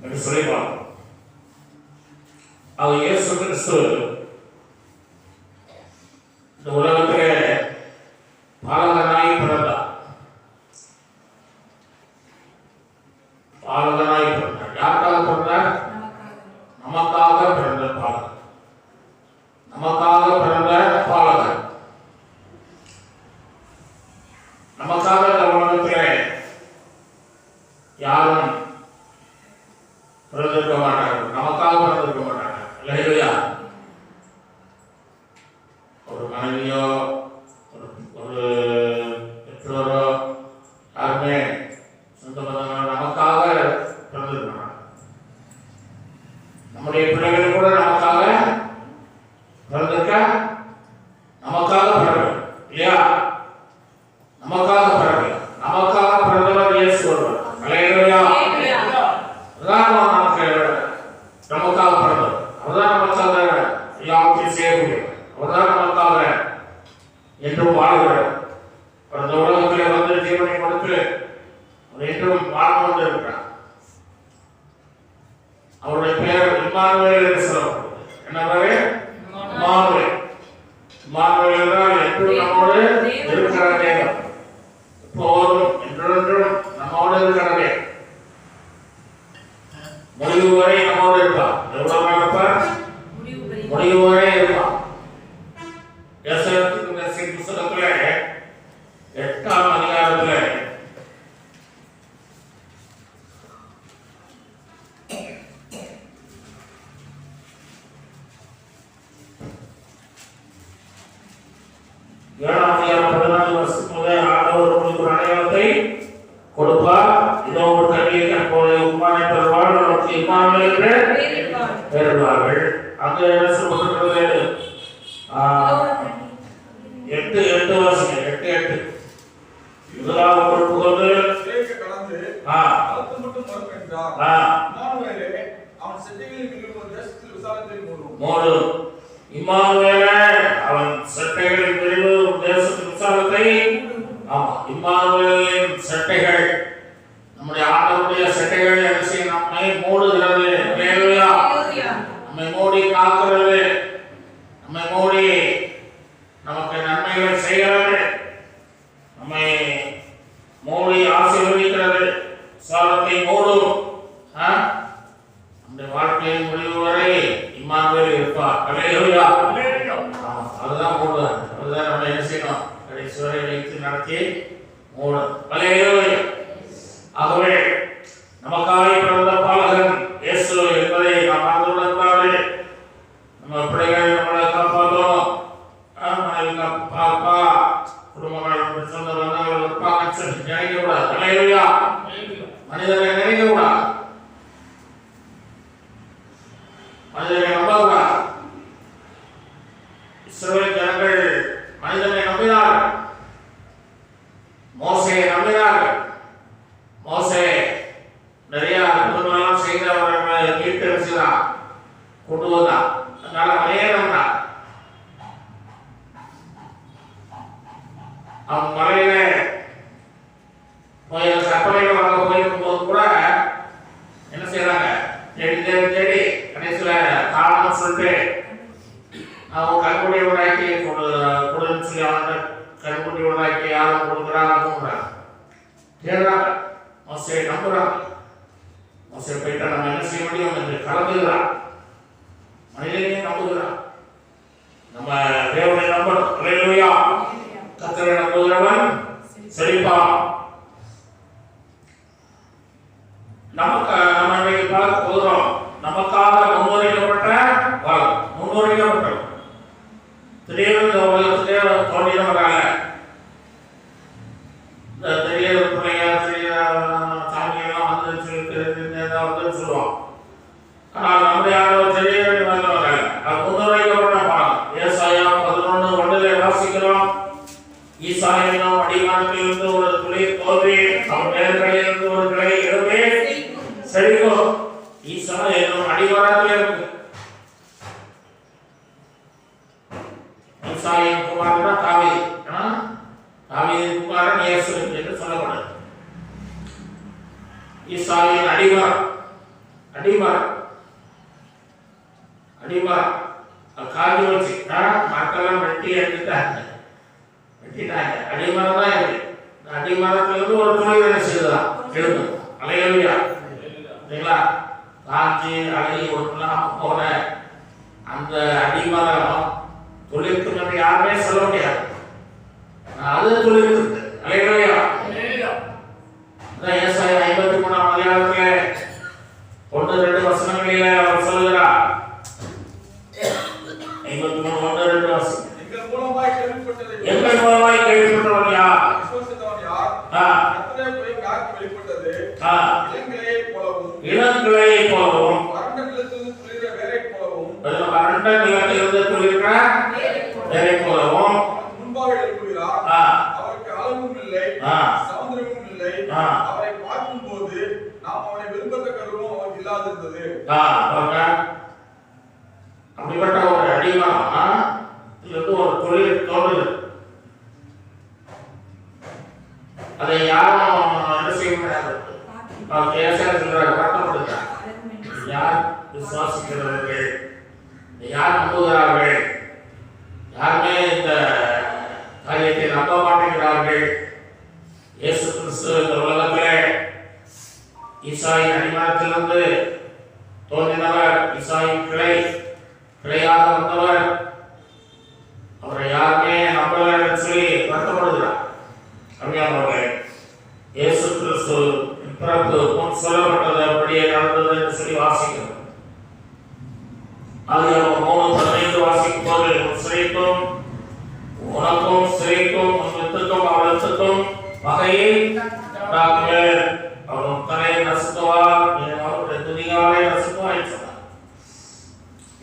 என்று சொல்லிப்பாங்க. அது இயேசு கிறிஸ்து இந்த உலகத்திலே பாலகனாய் பிறந்தார். பாலகனாய் பிறந்தார். யாருக்காக பிறந்தார்? நமக்காக பிறந்த பாலகன். நமக்காக பிறந்த பாலகன். நமக்காக இந்த உலகத்திலே யாரும் பிறந்திருக்க மாட்டார்கள். நமக்காக பிறந்திருக்க மாட்டார்கள். இல்லையா? ஒரு மனைவியோ ஒரு பெற்றோரோ யாருமே சொந்த பந்தங்களோ நமக்காக பிறந்திருக்கிறாங்க. நம்முடைய பிள்ளைகள் கூட நமக்காக பிறந்திருக்க, நமக்காக பிறகு இல்லையா? நமக்காக பிறகு, நமக்காக பிறந்தவர் இயேசு ஒருவர். அல்லேலூயா. அதான் நமக்கு நமக்காக பிறந்தவர். அவர்தான் நமக்காக எல்லாத்தையும் செய்யக்கூடியவர். அவர்தான் நமக்காக என்றும் வாழ்கிறார். அந்த உலகத்தில் வந்து ஜீவனை கொடுத்து என்றும் வாழ்ந்து கொண்டு இருக்கிறார். அவருடைய பெயர் இம்மானுவேல் என்று சொல்லப்படுகிறது. என்ன பெயர்? இம்மானுவேல். இம்மானுவேல் என்றால் என்றும் நம்மோடு இருக்கிற தேவன். எப்போதும் என்றென்றும் நம்மோடு இருக்கிறதே. முடிவு வரை நம்மோடு இருப்பார். எவ்வளவு நாள் இருப்பார்? முடிவு வரை இருப்பார். புத்தகத்திலே 8ஆம் அதிகாரத்திலே ஆண்டவர் உங்களுக்கு ஒரு அடையாளத்தை கொடுப்பார். இதோ ஒரு கல்வியை அப்போது உம்மானை பெறுவார். நமக்கு இம்மானுவேல் என்று பெறுவார்கள். அங்கு என்ன சொல்லப்பட்டிருக்கிறது? 8 வருஷம் 8 முதலாவது பொறுப்பு கொண்டு இம்மானுவேலே அவன் சட்டைகளின் விரிவு தேசத்தின் விசாலத்தை. ஆமா, இம்மானுவேலின் சட்டைகள், நம்முடைய ஆண்டவருடைய சட்டைகள் நம்மை மூடுகிறது. நம்மை மூடி காக்கிறது. நம்மை மூடி நமக்கு நன்மைகள் செய்கிறது. நம்மை மூடி ஆசீர்வதிக்கிறது. சாலத்தை மூடும். நம்முடைய வாழ்க்கையின் முடிவு வரை இம்மானுவேல் இருப்பார். அல்லேலூயா. அதுதான் மூடுவார். அதுதான் நம்ம என்ன செய்யணும்? கடைசி வரை வைத்து நடத்தி மூடும். அல்லேலூயா. ஆகவே நமக்காக பிறந்த பாலகன் இயேசு என்பதை நாம் மறந்துவிடக்கூடாது. நம்ம பிள்ளைகளை நம்மளை காப்பாற்றணும். பாப்பா குடும்பங்கள் சொந்த பந்தங்கள் இருப்பாங்க நினைக்க கூடாது. அல்லேலூயா. மனிதரை நினைக்க கூடாது. மனிதனை நம்ப கூடாது. இஸ்ரவேல் ஜனங்கள் மனிதனை நம்பினார்கள். மோசேயை நம்பினார்கள். மோசே நிறைய அற்புதங்களெல்லாம் செய்து அவர்களை மீட்டெடுத்துதான் கொண்டு வந்தான். அதனால அதையே நம்பினார். அவன் மலையில கற்பனையில வாங்க போயிருக்கும் போது கூட என்ன செய்யறாங்க? தேடி தேடி தேடி கடைசியில காரணம் சொல்லிட்டு அவன் கண்குடி உண்டாக்கி கொடுன்னு சொல்லி அவன் கண்குடி உண்டாக்கி யாரும் கொடுக்குறாங்க. தேடுறாங்க. மோசையை நம்புறாங்க. மோசை போயிட்டா நம்ம என்ன செய்ய முடியும் என்று கலந்துகிறான். மனிதனையும் நம்புகிறான். நம்ம தேவனை நம்பணும். அல்லேலூயா. கர்த்தரை நம்புகிறவன் செழிப்பான். நம்ம இன்னைக்கு பார்க்க போகிறோம். நமக்காக முன்னுரைக்கப்பட்ட வாழ்க்கை. முன்னுரைக்கப்பட்டது திடீர்னு உலகத்திலே தோன்றினவராக இந்த திடீர் பிள்ளைங்க சாமியெல்லாம் வந்து சொல்லுவோம். ஆனால் நம்முடைய திடீர்னு வந்தவராக அது முன்னுரைக்கப்பட்ட பாடம். ஏசாயா 11:1 வாசிக்கிறோம். ஈசாயினும் அடிவானத்திலிருந்து ஒரு துளி தோன்றி அவன் வேர்களிலிருந்து ஒரு கிளை எழும்பி செழிக்கும். ஈசா என்னும் அடிவானத்தில் இருக்கு. ஈசாயின் குமாரன் தாவீது. தாவீதின் குமாரன் இயேசு என்று சொல்லப்படுது. ஈசாயின் அடிவானம் அடிமரம் காஞ்சி வச்சு மக்கள்லாம் வெட்டிட்டாங்க. அடிமரம் தான் இருக்கு. அடிமரத்திலிருந்து ஒரு தொழில் என்ன செய்யலாம் எழுதும். அலையா இல்லைங்களா? காஞ்சி அழகி ஒன்றுலாம் போன அந்த அடிமரம் தொழிலுக்கு யாருமே சொல்ல முடியாது. அது தொழிலுக்கு அலையா. ஏசாயா 53ஆம் அதிகாரத்திலே 1-2 வசனங்களிலே அவர் சொல்கிறார். 53:1-2 வசனம். எங்கள் மூலமாய் கேள்விப்பட்டவன் யார்? இளங்கிளையைப் போலவும் வறண்ட நிலத்திலிருந்து துளிர்கிற வேரை போலவும் முன்பாக எழுப்புகிறார். அவருக்கு அளவும் இல்லை, சமுத்திரமும் இல்லை. அவரை பார்க்கும் போது நாம் அவனை விரும்பத்தக்கதும் அவருக்கு இல்லாதிருந்தது. அப்படிப்பட்ட ஒரு அடிமரம் ஒரு தொழில் தோன்றுது. அதை யாரும் என்ன செய்ய முடியாது. யார் விசுவாசிக்கிறவர்கள், யார் நம்புகிறார்கள், யாருமே இந்த காரியத்தை நம்ப மாட்டேங்கிறார்கள். இயேசு கிறிஸ்து இந்த உலகத்திலே ஈசாயின் அடிமரத்திலிருந்து தோன்றினவர், ஈசாயின் கிளையாக வந்தவர். அவரை யாருமே நம்பல என்று சொல்லி வருத்தப்படுகிறார். அப்படியானவர்களே, இயேசு கிறிஸ்து பிறப்பு முன் சொல்லப்பட்டது அப்படியே நடந்தது என்று சொல்லி வாசிக்கிறோம். ஆதியாகமம் 3:15 வாசிக்கும் போது சிறைக்கும் உனக்கும் சிறைக்கும் உன் வித்துக்கும் அவள் வித்துக்கும் வகையை உண்டாக்குவேன். அவன் தலையை நசுக்குவார், அவருடைய துதிகாலை நசுக்குவாய் சொன்னார்.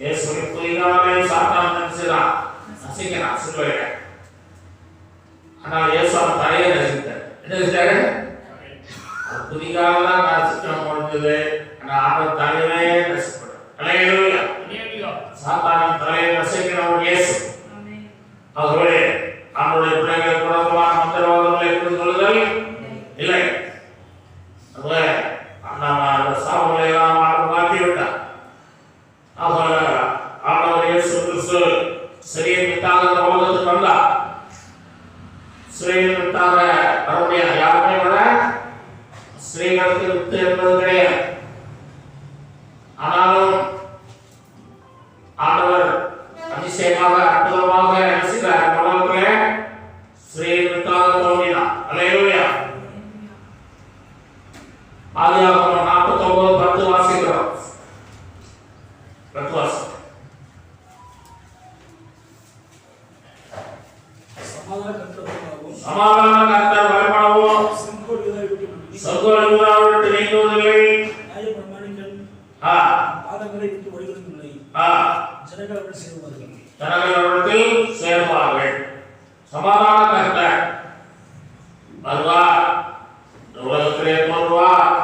இயேசுவின் துதிகாலை சாத்தான் நினைச்சுதான் நசிக்கிறான் சிலுவையில. ஆனால் இயேசு அவன் தலையை நசித்தார். என்ன செஞ்சாரு? துதிகால தான் நசிக்க முடிஞ்சது. ஆனால் ஆண்டவர் தலையிலே நசிக்கப்படும். அல்லேலூயா. சாத்தானின் தலையை நசிக்கிறவர் இயேசு. ஆகவே ஆண்டவருடைய பிள்ளைகளை குணமான மந்திரவாதங்களை புரிந்து கொள்ளுதல் இல்லை. அந்த சாபங்களை எல்லாம் ஆண்டவர் மாற்றிவிட்டார். ஆண்டவர் இயேசு கிறிஸ்து சிறிய வித்தாக உலகத்துக்கு வந்தார். சிறிய வித்தாக வர முடியாது. யாருமே வர ஸ்ரீகளுக்கு வித்து என்பது கிடையாது. ஆனாலும் ஆண்டவர் அதிசயமாக அற்புதமாக ரசித்தார். உலகத்திலே ஸ்ரீகளுக்காக தோன்றினார். அல்லேலூயா. ஆதியாகமம் 49:10 வாசிக்கிறோம். 10 வாசி. சமாதான கர்த்தர் வரப்படவும் சகோதர யூதாவிட்டு நீங்குவதில்லை. பாதங்களை விட்டு ஒழிவதில்லை. ஜனங்கள் சேருவார்கள். ஜனங்களிடத்தில் சேருவார்கள். சமாதான கர்த்தர் வருவார், உலகத்திலே தோன்றுவார்,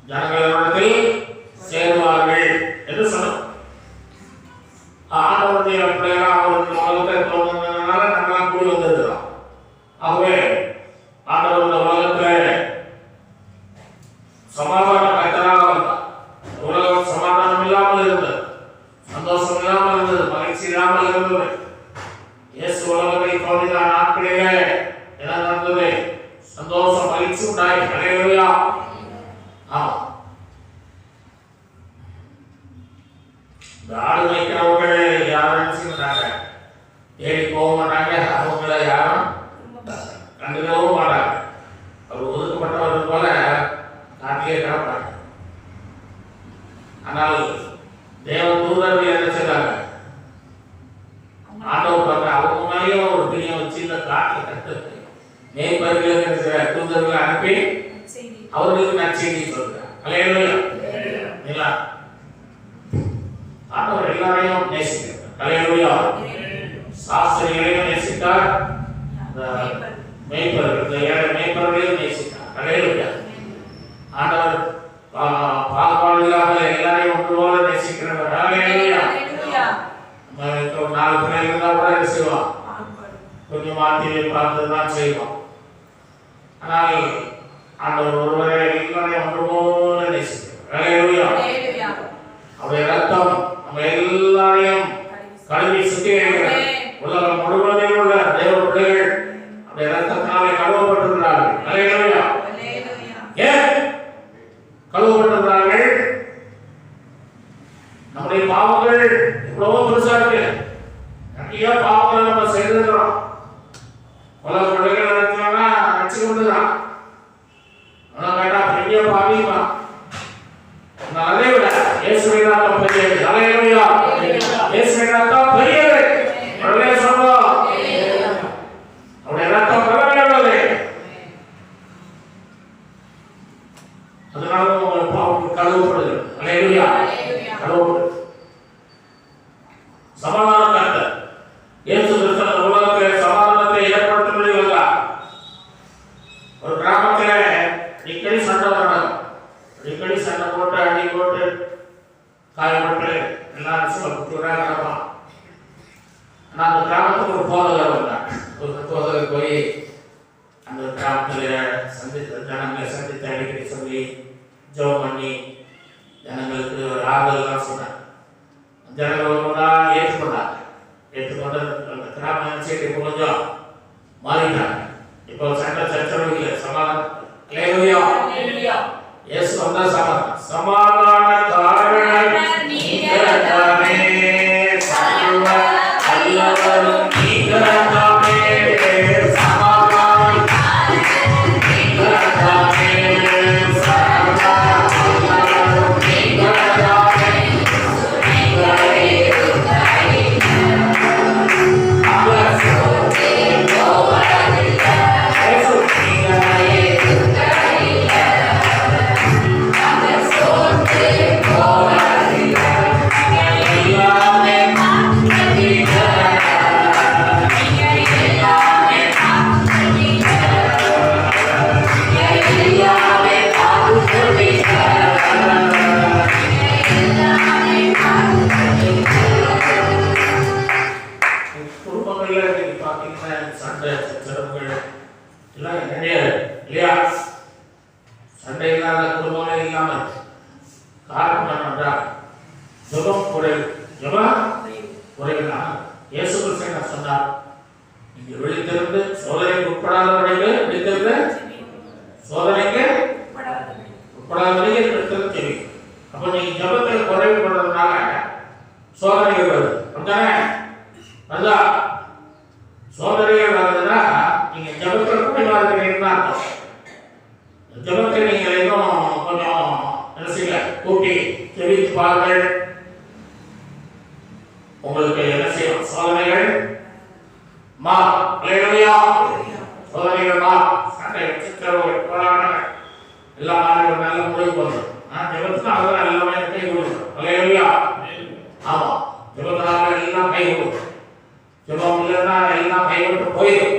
ஜனங்களிடத்தில் சேருவார்கள் என்று சொன்னார். ஆண்டவருடைய பிள்ளைகளாக அவருக்கு உலகத்தை தோன்றுனதுனால நம்மளாம் கூடி வந்திருக்கிறோம். ஆகவே ஆண்டவர் இந்த உலகத்திலே சமாதான கர்த்தராக வந்தார். உலகம் சமாதானம் இல்லாமல் இருந்தது, சந்தோஷம் இல்லாமல் இருந்தது, மகிழ்ச்சி இல்லாமல் இருந்தது. இயேசு உலகத்தை தோன்றின நாட்களிலே என்ன நடந்தது? சந்தோஷம், மகிழ்ச்சி உண்டாய். அல்லேலூயா. ஆமா, இந்த ஆடு வைக்கிறவர்கள் யாரும் நினைச்சுக்கிறாங்க, தேடி போக மாட்டாங்க, அவங்கள யாரும் கண்டுக்கவும் மாட்டாங்க. அவர் ஒதுக்கப்பட்டவர்கள் போல காட்டிலே கிடப்பாங்க. ஆனால் தேவ தூதர்கள் என்ன செய்றாங்க? ஆண்டவர் பார்க்க அவங்க மேலேயே ஒரு பிரியம் வச்சு இந்த காட்டில் கட்டு மேய்ப்பர்கள் தூதர்களை அனுப்பி அவர்களுக்கு நற்செய்தி சொல்றாங்க. அல்லேலூயா. இல்ல, ஆண்டவர் எல்லாரையும் நேசிக்கிறார். அல்லேலூயா. சாஸ்திரிகளையும் நேசித்தார், மேய்ப்பர்களையும் நேசித்தார். அல்லேலூயா. ஆண்டவர் பாகுபாடுகளாக எல்லாரையும் ஒன்று போல நேசிக்கிறவர். அல்லேலூயா. 4 பிள்ளைகள் இருந்தா கூட என்ன செய்வோம்? கொஞ்சம் மாற்றி பார்த்து தான் செய்வோம். ஆனால் ஆண்டவர் ஒருவரை எல்லாரையும் ஒன்று போல நேசிக்கிறார். அதை விட இயேசுவின் ரத்தம் பெரியது. ஹல்லேலூயா. இயேசுவின் ரத்தம் பெரியது. உடனே சொல்றோம், அவருடைய ரத்தம் பலமையுள்ளது. அதனால உங்க பாவம் கழுவப்படுது. ஹல்லேலூயா. கழுவப்படுது. சமாதான கர்த்தர் இயேசு கிறிஸ்து உலகத்தில் சமாதானத்தை ஏற்படுத்தும்படி வந்தார். ஒரு கிராமத்தில் அடிக்கடி சண்டை நடக்கும். அடிக்கடி சண்டை போட்டு அடி போட்டு காயப்பட்டு எல்லாரும் குட்டியூராக நடப்பான். ஆனால் அந்த கிராமத்துக்கு ஒரு போதகர் வந்தார். ஒரு போதகர் போய் அந்த கிராமத்தில் ஜனங்களை சந்தித்து அடிக்கடி சொல்லி ஜெபம் பண்ணி ஜனங்களுக்கு ஒரு ஆறுதலாம் சொன்னார். ஜனங்கள் ஒன்றுதான் ஏற்றுக்கொண்டாங்க. ஏற்றுக்கொண்டு அந்த கிராம சீட்டை கொஞ்சம் மாறிட்டாங்க. இப்போ சண்டை சச்சரவு இல்லை, சமாதானம். ஹல்லேலூயா. இயேசு வந்தா சமாதான காரணம் நீங்கள்தானே, சர்வ வல்லவரும் நீங்கள்தானே, சமாதான நீங்கள்தானே, சர்வ வல்லவரும் நீங்கள்தானே, நீங்களே அவர் சோதே போவதில்லை, இயேசு நீங்களே சோதனைகள் வருதுன்னா நீங்க ஜபத்தில் குறைவாக இருக்கிறீங்கன்னா ஜபத்தை நீங்கள் இன்னும் கொஞ்சம் என்ன கூட்டி செவித்து பாருங்கள். உங்களுக்கு என்ன செய்யும்? சோதனைகள் மா சோதனைகள் மா சண்டை சித்திரவர்கள் போராட்டங்கள் எல்லாம் நல்ல முடிவு பண்ணும். ஜபத்துக்கு அதெல்லாம் எல்லாமே கை கொடுக்கும். ஹல்லேலூயா. ஆமா, ஜபத்தினால எல்லாம் கை கொடுக்கும். ஜபம் இல்லைன்னா எல்லாம் கைவிட்டு போயிடும்.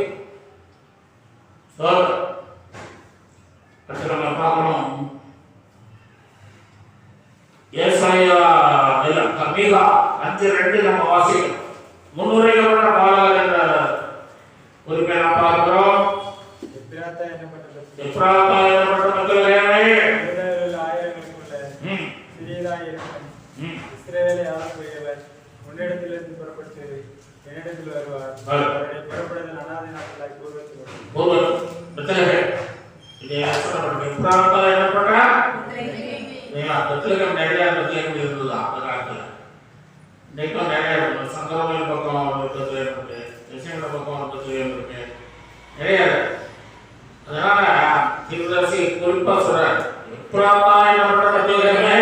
அடுத்து நம்ம பார்க்கணும், ஏசாயா மீகா 5:2 நம்ம வாசிக்கணும். முன்னுரைக்கப்பட்ட பாலகர் என்ற குறிப்பை நாம் பார்க்கிறோம். எப்ராத்தா என்னப்பட்ட மக்களே, சிறியதாய் இருக்கும் இஸ்ரவேலை ஆளக்கூடியவர் உன்னிடத்திலிருந்து புறப்பட்டு என்னிடத்தில் வருவார். அவருடைய புறப்படுதல் அநாதை நாட்களாய் நிறைய இருந்தது அந்த காலத்துல. இன்னைக்கும் நிறைய சங்கரமயில் பக்கம் இருக்கு, கிருஷ்ணகிரி பக்கம் இருக்கு, நிறைய. அதனால திருதர்சி குறிப்பா சொல்றாரு, எப்ராத்தா என்னப்பட்ட பெத்லகேமே,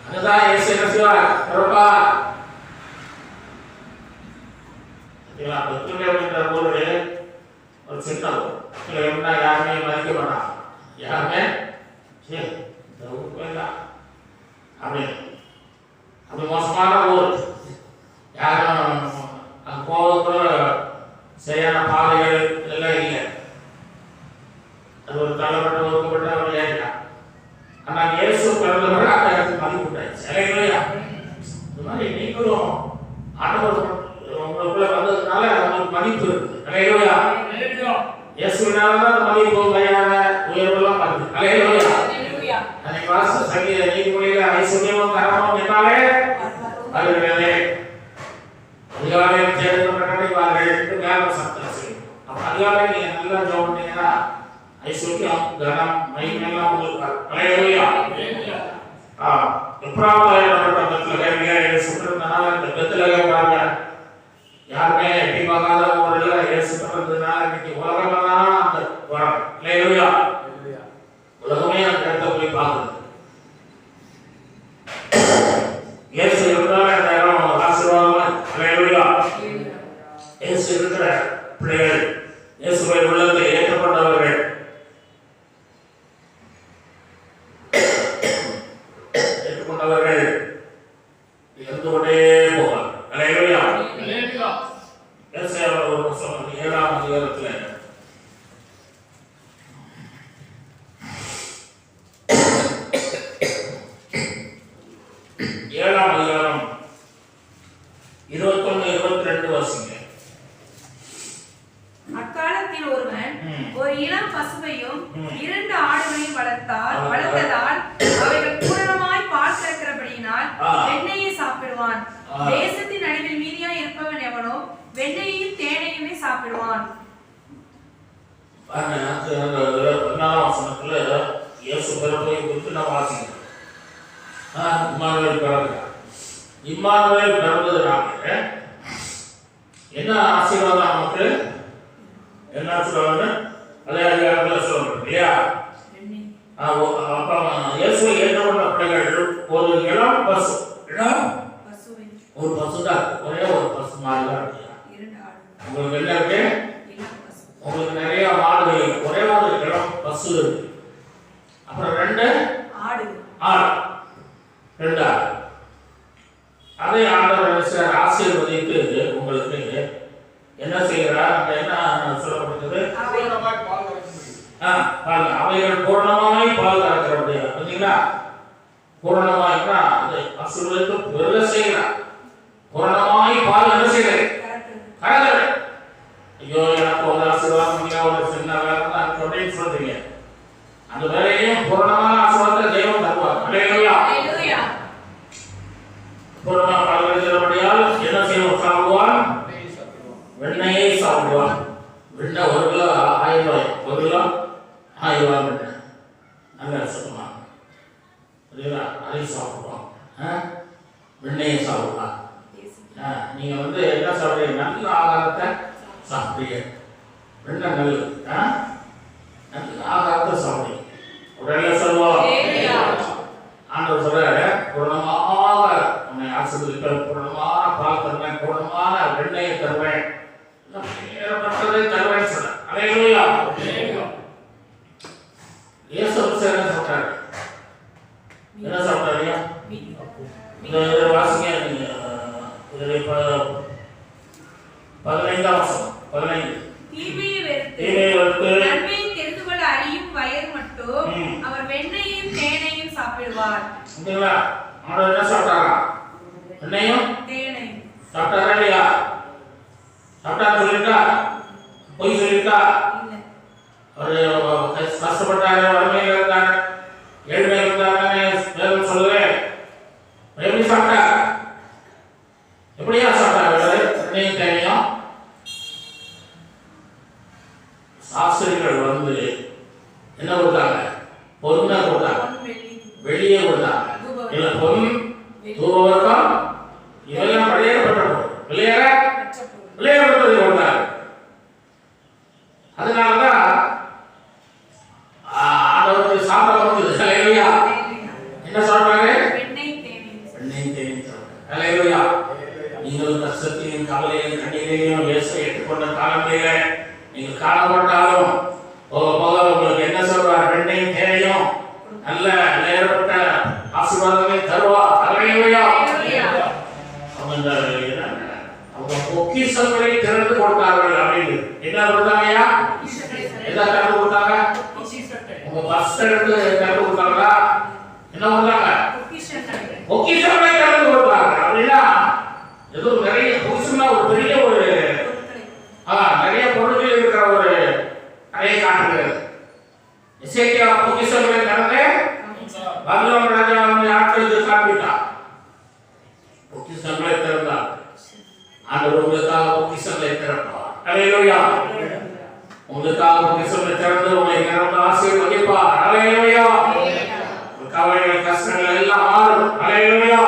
அதுதான் இயேசு என்ன செய்வார்? பிறப்பா. பெத்லகேம் என்ற ஊரு ஒரு சின்ன ஊர். பெத்லகேம்னா யாருமே மதிக்க மாட்டாங்க. யாருமே இந்த ஊருக்கு வேண்டாம் அப்படி மோசமான ஊர். யாரும் அங்கே போக சரியான பாதைகள் எல்லாம் இல்லை. அது ஒரு தள்ளப்பட்ட ஒதுக்கப்பட்ட ஒரு ஏரியா. ஆனால் இயேசு பிறந்தவரை அந்த இடத்துக்கு மதிப்பு விட்டாச்சு. இல்லையா? இந்த மாதிரி நீங்களும் ஆண்டவர் உங்களுக்குள்ள வந்ததுனால அவங்களுக்கு மதிப்பு இருக்குது. இல்லையா? இயேசுவினால தான் மதிப்பு மரியாதை உயர்வெல்லாம் வருது. இல்லையா? அன்னைக்கு வாச சங்கீத நீதிமொழியில ஐஸ்வர்யமும் கரமும் என்றாலே வருகிறதே அதிகாலையில் சேர்ந்து ஞாபகம் சத்தம் செய்யும். அப்ப அதிகாலை நீங்க நல்லா ஜெபம் பண்ணீங்கன்னா ஐஸ்வர்யம் கனம் மகிமையெல்லாம் உங்களுக்கு அலையா. சுற்றிருந்தனால இந்த பெத்லகேம் பாருங்க, யாருமே எட்டி பார்க்காத ஊர்ல இயேசு பிறந்ததுனால இன்னைக்கு உலகமெல்லாம் அந்த வரம். அலையா, உலகமே அந்த இடத்த போய் பார்க்குது. ஏற்றுக்கொண்டவர்கள் இருந்து கொண்டே போவார். அல்லேலூயா. ஏசாயா ஒரு வசனம் 7ஆம் அதிகாரத்துல 7ஆம் அதிகாரம் 21-22 வாசிங்க. அக்காலத்தில் ஒருவன் ஒரு இளம் பசுவையும் 2 ஆடுகளையும் வளர்த்ததால் அவைகள் பூரணமாய் பால் கறக்கிறபடியினால் வெண்ணெயை சாப்பிடுவான். தேசத்தின் நடுவில் மீதியாய் இருப்பவன் எவனோ வெண்ணெயையும் தேனையுமே சாப்பிடுவான். இயேசு பிறப்பை குறித்து நான் வாசிக்கிறேன். இம்மானுவேல் பிறந்தார். இம்மானுவேல் பிறந்ததுனால என்ன ஆசீர்வாதம் நமக்கு? என்ன சொல்லுவாங்க? அதே அதிகாரத்தில் சொல்றோம் இல்லையா? அப்ப இயேசுவை ஏற்றுக்கொண்ட பிள்ளைகள் ஒரு இளம் பசு, ஒரு பசுதான், ஒரே ஒரு பசு மாடு தான். உங்களுக்கு என்ன இருக்கு? உங்களுக்கு நிறைய மாடுகள், ஒரே ஒரு இளம் பசு இருக்கு. அப்புறம் 2 ஆடு, 2 ஆடு. அதை ஆண்டவர் ஆசீர்வதித்து உங்களுக்கு என்ன செய்கிறார்? என்ன சொல்லப்பட்டது? அவைகள் பூரணமாய் பால் கறக்கிறபடியா. பார்த்தீங்களா? பூரணமாய்னா அதை ஆசீர்வதித்து பெருக செய்கிறார். பூரணமாய் பால் என்ன செய்கிறது? கறக்கிறது. ஐயோ, எனக்கு ஒரு ஆசீர்வாதம் இல்லை, ஒரு சின்ன வேலை தான் சொல்றேன்னு சொல்றீங்க. அந்த வேலையையும் பூரணமான ஆசீர்வாதத்தை தெய்வம் தருவார். அல்லேலூயா. பூரணமா பால் கறக்கிறபடியால் என்ன செய்வோம்? சாப்பிடுவான், வெண்ணெயை சாப்பிடுவான். வெண்ணெய் 1 கிலோ 1000 ரூபாய், 1 கிலோ 1000 ரூபாய் வெண்ணெய், நல்ல சுத்தமாக அதை சாப்பிடுவான். வெண்ணெயை சாப்பிடுவான். நீங்க என்ன சாப்பிடுறீங்க? நல்ல ஆகாரத்தை சாப்பிடுறீங்க. வெண்ணெய் நல்லது, நல்ல ஆகாரத்தை சாப்பிடுறீங்க. உடனே சொல்லுவோம். ஆண்டவர் சொல்றாரு, பூரணமாக உன்னை ஆசீர்வதிப்பேன், பூரணமான பால் தருவேன், பூரணமான வெண்ணெயை தருவேன், ஏற்பட்டதை தருவேன் சொல்ற. அல்லேலூயா. இயேசு என்ன சொல்றாரு? என்ன சொல்றாரு? இந்த வாசிங்க. நீங்க 15ஆம் வசனம் 15. தீமையை வெறுத்து நன்மையை தெரிந்து கொள்ள அறியும் வயது மட்டும் அவர் வெண்ணெயையும் தேனையும் சாப்பிடுவார். சரிங்களா? ஆண்டவர் என்ன சாப்பிட்டாரா? வெண்ணெயும் தேனையும் சாப்பிட்டாரா இல்லையா? சாப்பிட்டாரு சொல்லிருக்கா? பொய் சொல்லிருக்கா? அவர் கஷ்டப்பட்டாரு, வறுமையில் இருந்தார், ஏழ்மையில் இருந்தார் சொல்லுவேன். எப்படி சாப்பிட்டார்? எப்படியா சாப்பிட்டாரு? வெண்ணையும் தேனையும். சாஸ்திரிகள் என்ன கொடுத்தாங்க? பொண்ணை கொடுத்தாங்க, வெளியே கொடுத்தாங்க. இல்ல பொன் தூபவர்க்கம் இதெல்லாம் வெளியேறப்பட்ட வெளியேறப்பட்டதை கொடுத்தாங்க. அதனாலதான் ஆண்டவருக்கு சாப்பிட வந்தது. அல்லேலூயா. என்ன சொல்றாங்க? வெண்ணெய் தேனை சொல்றாங்க. அல்லேலூயா. நீங்கள் கஷ்டத்தையும் கவலையும் கண்ணீரையும் இயேசு ஏற்றுக்கொண்ட காலங்களிலே நீங்கள் காணப்பட்டாலும் போக போக உங்களுக்கு என்ன சொல்றார்? வெண்ணையும் தேனையும் நல்ல நேரப்பட்ட ஆசீர்வாதங்களை தருவார். அல்லேலூயா. அவங்க பொக்கிஷங்களை திறந்து கொடுத்தார்கள். அப்படின்னு என்ன கொடுத்தாங்கயா? எதை திறந்து கொடுத்தாங்க? உங்க பஸ் எடுத்து திறந்து கொடுத்தாங்களா? என்ன கொடுத்தாங்க? பொக்கிஷங்களை திறந்து கொடுத்தாங்க. அப்படின்னா ஏதோ நிறைய பொக்கிஷம்னா ஒரு பெரிய ஒரு நிறைய பொருட்கள் இருக்கிற ஒரு கதையை காட்டுகிறது. இசைக்கியா பொக்கிஷங்களை திறந்து பகவான் ராஜா ஆட்களுக்கு காண்பித்தார். பொக்கிஷங்களை திறந்தார். ஆண்டவர் உங்களுக்காக பொக்கிஷங்களை திறப்பார். அல்லேலூயா. உங்களுக்காக பொக்கிஷங்களை திறந்து உங்களை நிரம்ப ஆசீர்வதிப்பார். அல்லேலூயா. கவலைகள் கஷ்டங்கள் எல்லாம் மாறும். அல்லேலூயா.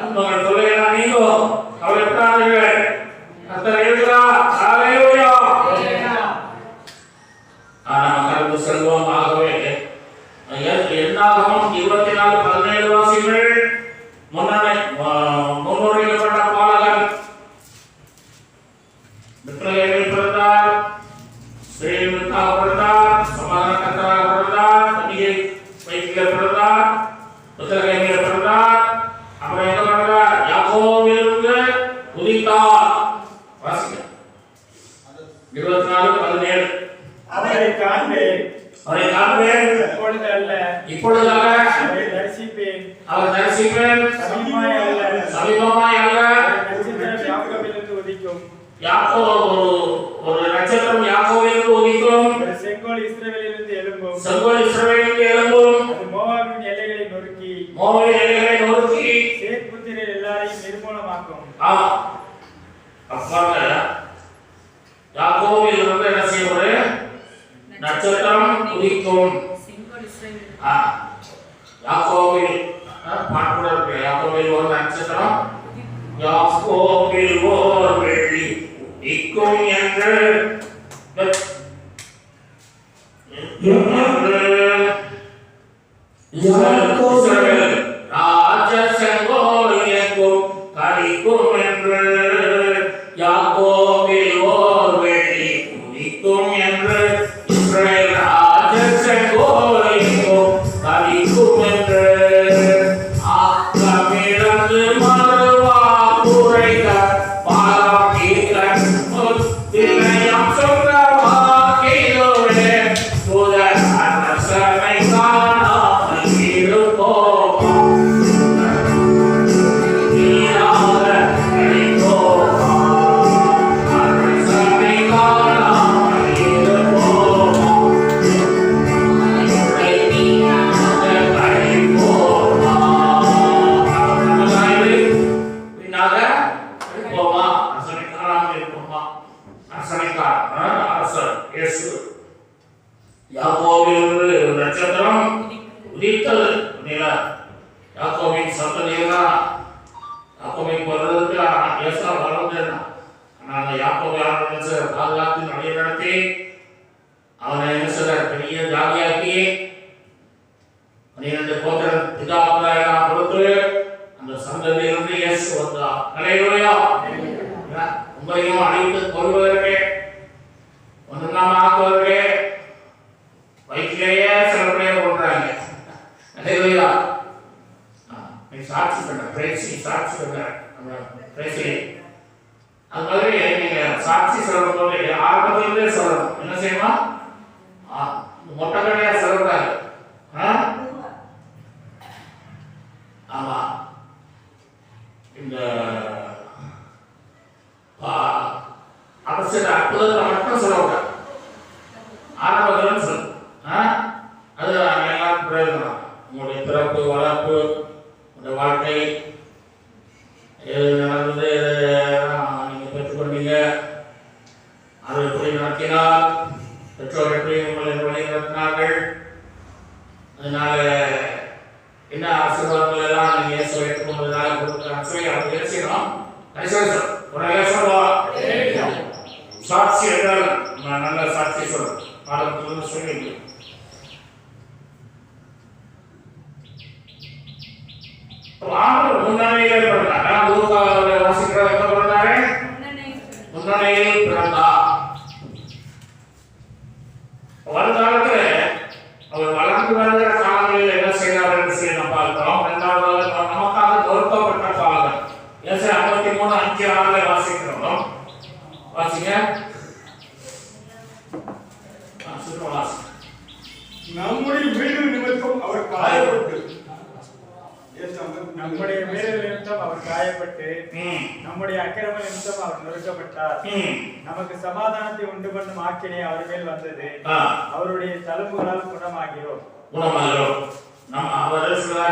உங்கள் தொல்லையெல்லாம் நீங்கும். கவலைப்படாதீர்கள், கர்த்தர் இருக்கிறார். அல்லேலூயா. நாம் கடந்து செல்வோம். ஆகவே என்னாகும் 24:17 வாசிகள். முன்னோடிக்கப்பட்ட பாலகன் பெத்லகேமில் பிறந்தார், ஸ்ரீமிற்காக பிறந்தார், சமாதான கர்த்தராக பிறந்தார், கன்னிகை வயிற்றிலே பிறந்தார், பெத்லகேமில் அவரை காண்பேன் இப்பொழுது அல்ல இப்பொழுதாக அவரை தரிசிப்பேன் அவர் தரிசிப்பேன் சமீபமாய் அல்ல நட்சத்திரம் யாக்கோபிலிருந்து உதிக்கும் ஒரு நட்சத்திரம் யாக்கோபிலிருந்து உதிக்கும் ஒரு செங்கோல் இஸ்ரவேலிலிருந்து எழும்பும் அது மோவாபின் எல்லைகளை நொறுக்கி சேத் புத்திரர் எல்லாரையும் நிர்மூலமாக்கும். அப்பாங்க யாக்கோபில் இருந்து என்ன செய்யும்? நட்சத்திரம் உதிக்கும். யாக்கோபில் பாட்டுட இருக்கு. யாக்கோபில் ஒரு நட்சத்திரம் யாக்கோபில் ஓர் வெள்ளி உதிக்கும் என்று ராஜசெங்கோல் எங்கும் கடிக்கும் என்று யாக்கோபில் ஓர் வெள்ளி உதிக்கும் என்று இஸ்ரவேல் ராஜசெங்கோல் எங்கும் கடிக்கும் என்று ஆக்கமிழந்து மறுவா குறைக பாலம் ஈரன் திணையம் சொந்தமாக்கிடுவே புதன் அரசனை காணாமல் இருப்போம் நீராக அழிப்போம் அரசனை காணாமல் இருப்போம் நட்சத்திரம் உதித்தது. யாக்கோபின் சந்ததியெல்லாம் யாக்கோபின் பிறந்ததுக்கு ஏசா வளர்ந்தேன். ஆனால் யாக்கோபை பாதுகாத்து வழி நடத்தி அவனை என்ன சொல்றார்? பெரிய ஜாதியாக்கி 12 கோத்திரம் பிதாக்களெல்லாம் கொடுத்து அந்த சந்ததியிலிருந்து இயேசு வந்தார். அல்லேலூயா. உங்களையும் அழைத்து கொள்வதற்கு ஒன்றும் ஆக்குவதற்கு வயிற்றிலேயே சில பேர் கொள்றாங்க. அல்லேலூயா. நீ சாட்சி பண்ண சாட்சி பண்ண அது மாதிரி நீங்க சாட்சி சொல்லும் போது ஆரம்பத்திலே சொல்லணும். என்ன செய்யணும்? மொட்டை கடையா சொல்லக்கூடாது. ஆமா, இந்த அரசியல் அற்புதத்தை மட்டும் சொல்லக்கூடாது. ஆரம்பத்தில் சொல்லு. அது எல்லாரும் பிரயோஜனம். உங்களுடைய பிறப்பு, வளர்ப்பு, உங்களுடைய வாழ்க்கை எது நடந்தது, நீங்க பெற்றுக்கொண்டீங்க, அது எப்படி நடத்தினார், பெற்றோர் எப்படி உங்களை வழி நடத்தினார்கள், அதனால என்ன ஆசீர்வாதங்கள் எல்லாம் நீங்க இயேசு ஏற்றுக்கொண்டதால கொடுக்குறாங்க சொல்லி அவங்க என்ன செய்யணும்? ஒரு சொல்லுவோம். சாட்சி என்றால் நல்ல சாட்சி சொல்லணும். ஆரம்பத்தில் சொல்லி முன்னணியில் பிறந்தார். லூக்காவை வாசிக்கிற எங்க பிறந்தாரு? முன்னணியில் பிறந்தார். வருங்காலத்துல அவர் வளர்ந்து வருகிற காலங்களில் என்ன செய்தார் என்று சொல்லி நம்ம பார்க்கிறோம். இரண்டாவது நமக்காக நொறுக்கப்பட்ட காலம். ஏசாயா 53:5-6 வாசிக்கிறோம். வாசிங்க. நம்முடைய வீடு நிமித்தம் அவர் காயப்பட்டு நம்முடைய வீரர்கள் நிமித்தம் அவர் காயப்பட்டு நம்முடைய அக்கிரம நிமித்தம் அவர் நொறுக்கப்பட்டார். நமக்கு சமாதானத்தை உண்டு பண்ணும் ஆக்கினை அவர் மேல் வந்தது. அவருடைய தழும்புகளால் குணமாகிறோம். அவர்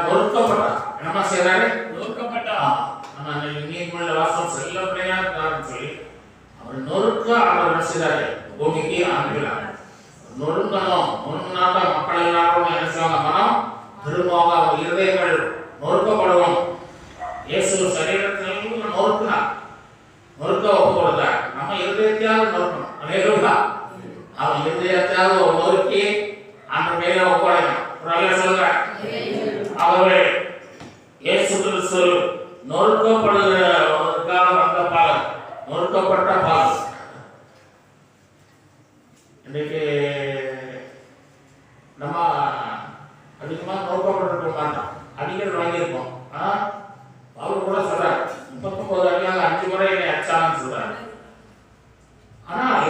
நொறுக்கப்பட்டார். என்ன செய்யறாரு? நொறுக்கப்பட்டார். நீர்மொழி வாசம் செல்லப்படையா சொல்லி அவர் நொறுக்க அவர் என்ன செய்யறாரு? பூமிக்கு அனுப்பினார். நொறுங்கணும். நொறுங்கினாதான் மக்கள் எல்லாரும் என்ன செய்வாங்க? மனம் திரும்பவும் அவர் இருதயங்கள் நொறுக்கப்படும். இயேசு சரீரத்தில் நொறுக்கினார். நொறுக்க ஒப்பு கொடுத்தார். நம்ம இருதயத்தையாவது நொறுக்கணும். அல்லேலூயா. அவன் இருதயத்தையாவது நொறுக்கி அந்த மேல ஒப்படைக்கணும். சொல்ற அவர்கள் இயேசு கிறிஸ்து நொறுக்கப்படுகிற ஒரு காலம் வந்த பாலம், நொறுக்கப்பட்ட பாலம். இன்னைக்கு நம்ம அதிகமாக நோக்கப்பட்டிருக்க மாட்டோம். அடிக்கடி வாங்கியிருக்கோம். அவர் கூட சொல்றாரு 39 அடியாக 5 முறை என்னை அச்சான்னு சொல்றாரு. ஆனால்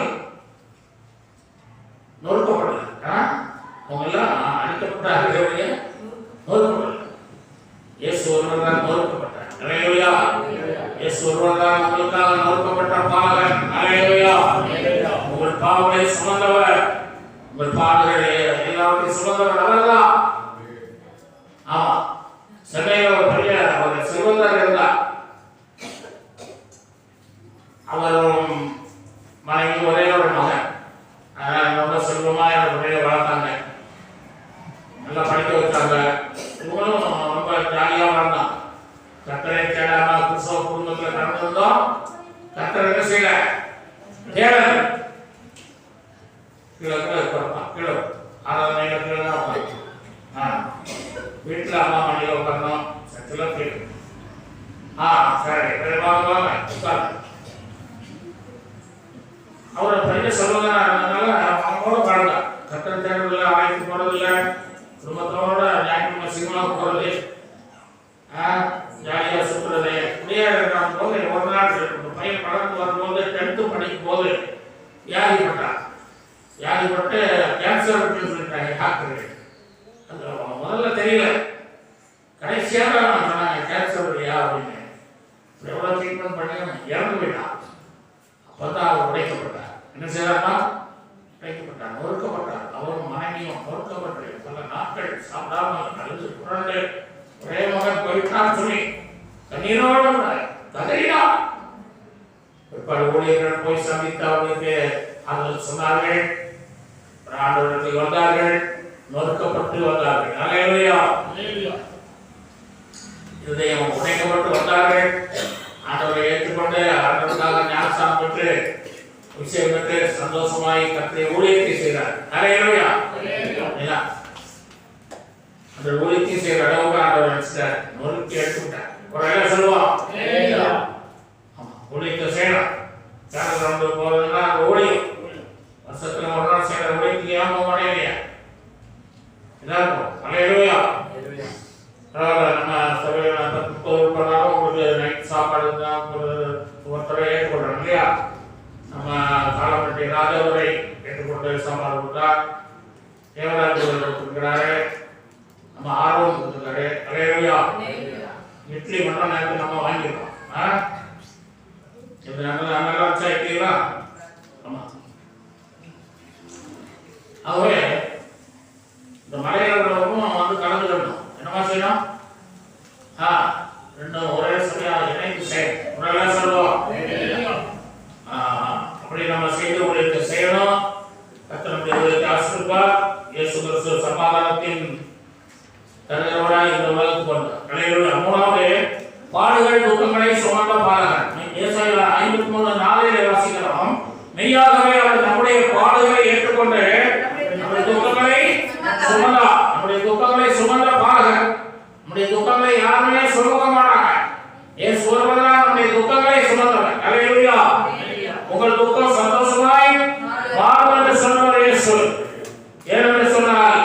நொறுக்கப்படல. இயேசு ஒருவர் தான் நொறுக்கப்பட்டார். அல்லேலூயா. இயேசு ஒருவர் தான் உங்களுக்காக நொறுக்கப்பட்ட பாலகன். அல்லேலூயா. உங்கள் பாவங்களை சுமந்தவர், உங்கள் பாவங்களை எல்லாவற்றையும் சுமந்தவர் அவர்தான். ஆமா, சென்னையில் ஒரு பெரிய ஒரு செல்வந்தர் இருந்தார். அவரும் மனைவி ஒரே ஒரு மகன். ரொம்ப செல்வமா ஒரே வளர்த்தாங்க, நல்லா படிக்க வச்சாங்க. இவங்களும் ரொம்ப ஜாலியா வளர்ந்தான். கர்த்தரை தேடாம கிறிஸ்தவ குடும்பத்தில் நடந்திருந்தோம். கர்த்தர் என்ன செய்யல, தேடல. கீழே கீழே ஆராதனையில கீழே தான் உட்காந்து, வீட்டில் அம்மா மணியில் உட்காந்தோம். சத்தில கீழே. சரி வாங்க உட்காந்து. அவர் பெரிய செல்வந்தனா இருந்ததுனால அவங்களோட வாழ்ந்தா. கர்த்தர் தேடல, ஆய்ச்சி போறதில்லை, குடும்பத்தோட ஞாயிற்றுக்கிழமை சினிமா போறது, ஜாலியா சுற்றுறது, இப்படியே போது ஒரு நாள் பையன் வளர்ந்து வரும்போது 10th படிக்கும் போது வியாதிப்பட்டான். வியாதிப்பட்டு கேன்சர் சொல்லிட்டாங்க டாக்டர். அது முதல்ல தெரியல, கடைசியாக சொன்னாங்க கேன்சர் இல்லையா அப்படின்னு. எவ்வளோ ட்ரீட்மெண்ட் பண்ணி இறந்து போயிட்டான். அப்பதான் அவர் உடைக்கப்பட்டார். என்ன செய்யறாருன்னா உடைக்கப்பட்டார், நொறுக்கப்பட்டார். அவரும் மனைவியும் நொறுக்கப்பட்டு பல நாட்கள் சாப்பிடாம அழுது புரண்டு ஒரே மகன் போயிட்டான்னு சொல்லி கண்ணீரோடு கதையா பல ஊழியர்கள் போய் சந்தித்து அவர்களுக்கு அவர்கள் சொன்னார்கள். ஆண்டவர்களுக்கு வந்தார்கள், நொறுக்கப்பட்டு வந்தார்கள். அல்லேலூயா. இதயம் உடைக்கப்பட்டு வந்தார்கள். ஆண்டவரை ஏற்றுக்கொண்டு ஆண்டவருக்காக ஞானஸ்நானம் பெற்று விஷயம் பெற்று சந்தோஷமாய் கர்த்தருடைய ஊழியத்தை செய்தார். அல்லேலூயா. அந்த ஊழியத்தை செய்கிற அளவுக்கு ஆண்டவர் நினைச்சிட்டார், நொறுக்கி எடுத்துட்டார். ஒரு எல்லாம் சொல்லுவோம், ஊழியத்தை செய்யணும். ரவுண்டு போறதுன்னா அந்த ஊழியம் வருஷத்துல ஒரு நாள் செய்யற ஊழியத்துக்கு ஏன் போக மாட்டேங்க எல்லாருக்கும். அல்லேலூயா. நம்ம சபையில் 30 பண்ணாலும் உங்களுக்கு நைட் சாப்பாடு தான் ஒருத்தரை ஏற்றுக்கொள்றோம் இல்லையா? நம்ம காலப்பட்டி ராஜாவரை ஏற்றுக்கொண்டு சாப்பாடு கொடுத்தா, தேவராஜ் கொடுத்துருக்கிறாரு, நம்ம ஆர்வம் கொடுத்துருக்காரு. அல்லேலூயா. இட்லி மட்டும் நேரத்துக்கு நம்ம வாங்கிருக்கோம். நல்லா வச்சா இட்லிங்களா? ஆமா. ஆகவே இந்த மலையாளர்களும் வந்து கலந்துக்கணும். என்னமா செய்யணும்? ரெண்டும் ஒரே சரியா இணைந்து செய்யணும். உடனே சொல்லுவோம், அப்படி நம்ம செய்து ஊழியத்தை செய்யணும். கர்த்தருடைய ஊழியத்தை ஆசீர்வதிப்பார். இயேசு கிறிஸ்து சமாதானத்தின் தருகிறவராய் இந்த உலகத்துக்கு வந்தார். அல்லேலூயா. மூணாவது, பாடுகள் துக்கங்களை சுமந்த பாலகன். ஏசாயா 53:4 வாசிக்கிறோம். மெய்யாகவே அவர் நம்முடைய பாடுகளை ஏற்றுக்கொண்டு நம்முடைய துக்கங்களை சுமந்தார். நம்முடைய துக்கங்களை சுமந்த பாலகன். நம்முடைய துக்கங்களை யாருமே சுமக்க மாட்டாங்க. இயேசு ஒருவர் தான் நம்முடைய துக்கங்களை சுமந்தவர். அல்லேலூயா. உங்கள் துக்கம் சந்தோஷமாய் மாறும் என்று சொன்னவர் இயேசு. ஏனென்று சொன்னால்,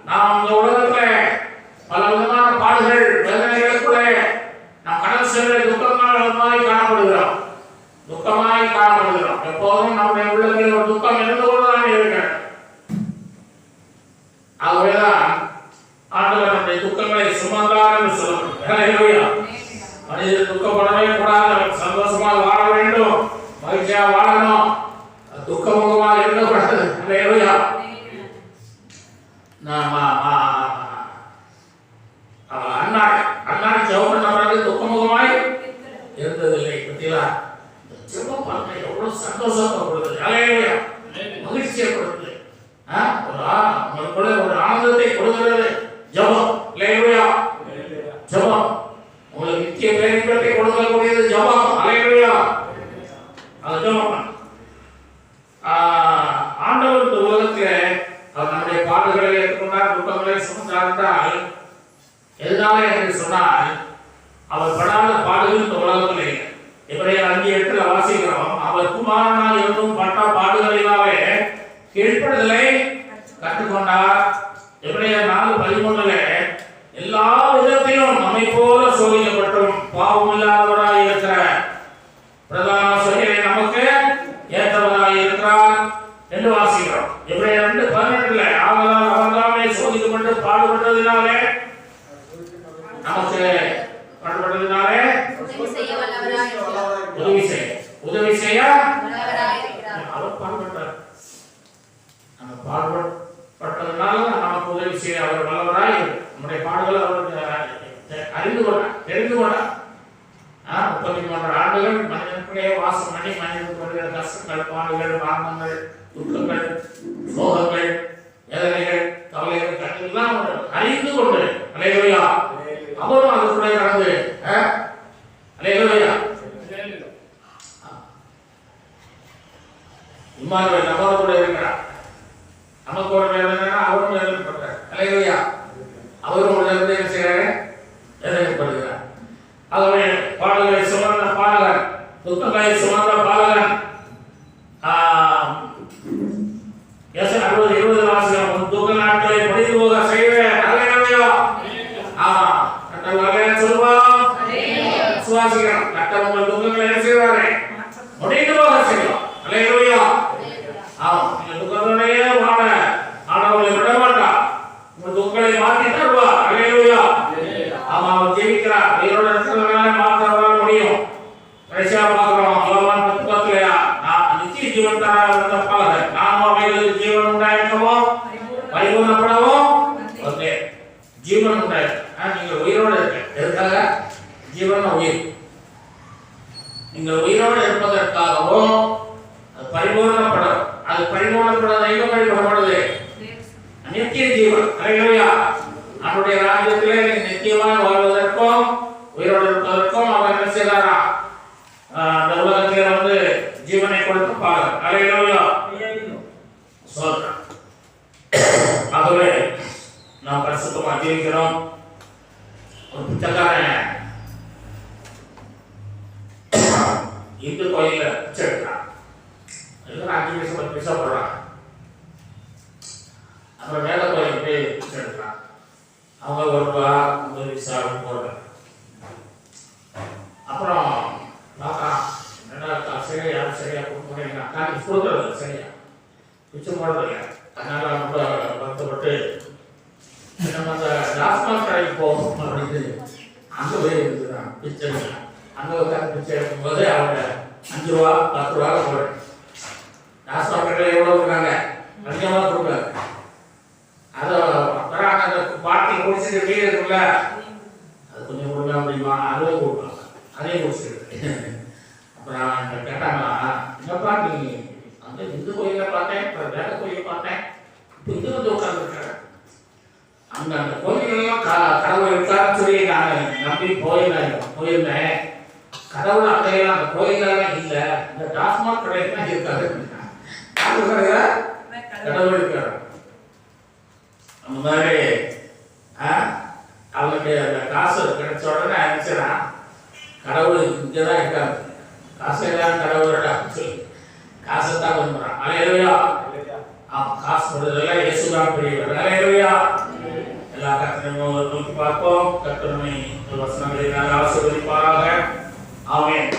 நாம் இந்த உலகத்தில் பல விதமான பாடுகள் வேதனைகளுக்குள்ளே நாம் கடந்து சென்ற துக்கமாய் காணப்படுகிறோம். துக்கமாய் காணப்படுகிறோம். எப்போதும் நம்முடைய உள்ளத்தில் ஒரு துக்கம் இருந்து கொண்டுதான் இருக்கிறது. ஆகவேதான் ஆண்டவர் நம்முடைய துக்கங்களை சுமந்தார் என்று சொல்லுவோம். மனிதர் துக்கப்படவே கூடாது, சந்தோஷமாக வாழ வேண்டும், மகிழ்ச்சியா வாழணும், துக்கமுகமாக இருக்கக்கூடாது. அல்லேலூயா. அண்ணாடி ஜெபம் பண்ண துக்கமுகமாய் இருந்ததில்லை. பத்தியா ஜெபம் பண்ண எவ்வளவு சந்தோஷப்படுறது, அல்லேலூயா, மகிழ்ச்சியை கொடுக்குது. உங்களுக்குள்ள ஒரு ஆனந்தத்தை கொடுக்கிறது ஜெபம். அல்லேலூயா. ஜெபம் உங்களுக்கு நித்திய பேரின்பத்தை கொடுக்கக்கூடியது ஜெபம். அல்லேலூயா. அது ஜெபம். ஆண்டவர் இந்த உலகத்திலே அவர் நம்முடைய பாடுகளை ஏற்றுக்கொண்டார், துக்கங்களை சுமந்தார் என்றால் எதனால என்று சொன்னால், அவர் படாத பாடுகள் இந்த உலகத்திலே எபிரேயர் 5:8 வாசிக்கிறோம். அவர் குமாரனாய் இருந்தும் பட்ட பாடுகளினாலே கீழ்ப்படிதலை கற்றுக்கொண்டார். எபிரேயர் 4:13 எல்லா விதத்திலும் நம்மை போல சோதிக்கப்பட்டும் பாவம் இல்லாதவராய் இருக்கிற பிரதான ஆசிரியரை நமக்கு ஏற்றவராய் இருக்கிறார் என்று வாசிக்கிறோம். எபிரேயர் 2:18 ஆதலால் அவர்தாமே சோதிக்கப்பட்டு பாடுபட்டதினாலே நமக்கு பாடுபட்டதுனாலே உதவி செய்ய அவர் பாடுபட்டார். நம்ம பாடுபட்டதுனால நமக்கு உதவி செய்ய அவர் வல்லவராய் நம்முடைய பாடுகளை அவருக்கு அறிந்து கொண்டார், தெரிந்து கொண்டார். 33 ஆண்டுகள் மனிதனுக்குள்ளே வாசம் பண்ணி மனிதனுக்கு வருகிற கஷ்டங்கள், பாடுகள், மரணங்கள், துக்கங்கள், சோகங்கள், வேதனைகள், கவலைகள் கட்டெல்லாம் அவர் அறிந்து கொண்டு அல்லேலூயா அவரும் அதுக்குள்ளே நடந்து அல்லேலூயா இம்மானுவேல் நம்மோடு கூட இருக்கிறார். நமக்கு ஒரு வேதனைனா அவரும் வேதனைப்படுறார். அல்லேலூயா அவரும் உள்ள இருந்து என்ன செய்கிறாரு? வேதனைப்படுகிறார். ஆகவே பாடல்களை சுமந்த பாடகன், துக்கங்களை சுமந்த பாடகன் 60-20 வாசகம் துக்க நாட்களை முடிந்து போக செய்வேன். அல்லேலூயா கர்த்தர் சொல்லுவோம், சுவாசிக்கிறோம். கர்த்தர் உங்கள் துக்கங்களை என்ன செய்வாரே? முடிந்து போக செய்வோம். அல்லேலூயா நீங்க துக்கத்தோடையே வாழ ஆண்டவரை விட மாட்டார். உங்கள் துக்கங்களை மாற்றி தருவார். அல்லேலூயா அவர் ஜெயிக்கிறார். உயிரோட இருக்கிறவங்களால மாற்ற முடியும். கடைசியா பார்க்கிறோம் யோவான் 10:10 நான் நித்திய ஜீவன் தர பாலகன், நாம் அவைகளுக்கு ஜீவன் உண்டாயிருக்கவோ பரிபூர்ணப்படவோ ஜீவன் உண்டாயிருக்க. நீங்கள் உயிரோட இருக்க எதுக்காக? ஜீவன் உயிர். நீங்கள் உயிரோடு இருப்பதற்காகவும் பரிபூர்ணப்படும். அது பரிபூர்ணப்படாத எங்க பரிபூர்ணப்படுது? நித்திய ஜீவன். அல்லேலூயா அவருடைய ராஜ்யத்திலே நித்தியமாக வாழ்வதற்கும் உயிரோடு இருப்பதற்கும் அவர் என்ன செய்கிறாரா? அந்த உலகத்திலே வந்து ஜீவனை கொடுத்து பாருங்க. அல்லேலூயா சொல்றேன். ஆகவே நாம் பரிசுத்தமா ஜீவிக்கிறோம். ஒரு பிச்சைக்காரன் இந்து கோயில பிச்சை எடுக்கிறான். 5 வயசு 10 பைசா போடுறான். அப்புறம் வேலை கோயில் போய் பிச்சை எடுக்கிறான். அவங்க 1 ரூபா 50 பைசா போடுறாங்க. அப்புறம் பார்க்கலாம் என்னடா சரியா யாரும் சரியா கொடுக்க காட்டி கொடுக்குறது சரியா பிச்சை போடுறதில்லை. அதனால ரொம்ப வருத்தப்பட்டு நம்ம அந்த டாஸ்மாக் கடைக்கு போகணும் அப்படின்னு அங்கே போய் இருக்குதான் பிச்சை. அங்கே உட்காந்து பிச்சை எடுக்கும்போது அவங்க 5 ரூபா 10 ரூபா போடுறேன். டாஸ்மாக் கடையில் எவ்வளோ கொடுக்குறாங்க? அதிகமாக கொடுக்குறாங்க. அதை அப்புறம் அந்த பாட்டில் குடிச்சிட்டு வீடு இருக்குல்ல, அது கொஞ்சம் கொடுக்க முடியுமா? அதுவும் கொடுப்பாங்க. அதையும் குடிச்சிட்டு அப்புறம் கேட்டாங்களா, என்னப்பா நீ அந்த இந்து கோயிலில் பார்த்தேன், அப்புறம் வேற கோயிலில் பார்த்தேன், இப்போ இது வந்து உட்காந்துருக்காரு. அந்த அந்த கோயிலெல்லாம் கடவுள் இருக்காருன்னு சொல்லி நான் நம்பி போயிருந்தேன். கடவுள் அங்கெல்லாம் அந்த கோயிலெல்லாம் இல்லை, இந்த டாஸ்மாக் கடையில் தான் இருக்காரு. கடவுள் இருக்காரு. அந்த மாதிரி அவனுக்கு அந்த காசு கிடைச்ச உடனே ஆரம்பிச்சுனா கடவுள் இங்கே தான் இருக்காரு. காசு எல்லாம் கடவுளோட சொல்லி காசை தான் விரும்புகிறான். அல்லேலூயா காசு கொடுத்ததெல்லாம் இயேசுதான் பெரியவர். அல்லேலூயா எல்லா கர்த்தரையும் நோக்கி பார்ப்போம். கர்த்தரை வசனங்களை நாங்கள் ஆசீர்வதிப்பாராக. ஆமென்.